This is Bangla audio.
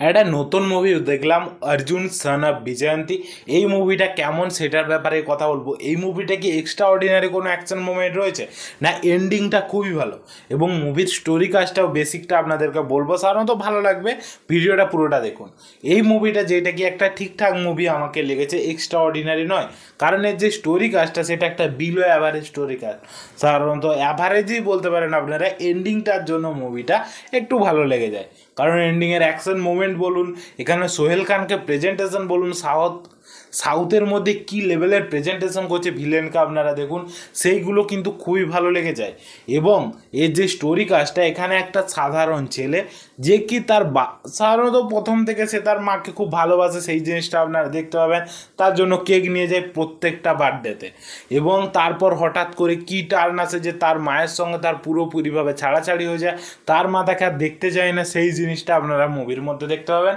একটা নতুন মুভি দেখলাম, অর্জুন সন অফ বিজয়ন্তী। এই মুভিটা কেমন সেটার ব্যাপারে কথা বলবো। এই মুভিটা কি এক্সট্রা অর্ডিনারি কোনো অ্যাকশন মুভমেন্ট রয়েছে, না এন্ডিংটা খুবই ভালো এবং মুভির স্টোরি কাজটাও বেসিকটা আপনাদেরকে বলবো, সাধারণত ভালো লাগবে। ভিডিওটা পুরোটা দেখুন। এই মুভিটা যেটা কি একটা ঠিকঠাক মুভি আমাকে লেগেছে, এক্সট্রা অর্ডিনারি নয়, কারণ এর যে স্টোরি কাজটা সেটা একটা বিলো অ্যাভারেজ স্টোরি কাজ, সাধারণত অ্যাভারেজই বলতে পারেন আপনারা। এন্ডিংটার জন্য মুভিটা একটু ভালো লেগে যায়, কারণ এন্ডিংয়ের অ্যাকশন মোমেন্ট বলুন, এখানে সোহেল খানকে প্রেজেন্টেশন বলুন, সাউথের মধ্যে কি লেভেলের প্রেজেন্টেশন করছে ভিলেনকে আপনারা দেখুন, সেইগুলো কিন্তু খুবই ভালো লেগে যায়। এবং এর যে স্টোরি কাজটা, এখানে একটা সাধারণ ছেলে যে কি তার সাধারণত প্রথম থেকে সে তার মাকে খুব ভালোবাসে, সেই জিনিসটা আপনারা দেখতে পাবেন। তার জন্য কেক নিয়ে যায় প্রত্যেকটা বার্থডেতে, এবং তারপর হঠাৎ করে কি টার্ন আসে যে তার মায়ের সঙ্গে তার পুরোপুরিভাবে ছাড়াছাড়ি হয়ে যায়, তার মা তাকে আর দেখতে চায় না, সেই জিনিসটা আপনারা মুভির মধ্যে দেখতে পাবেন।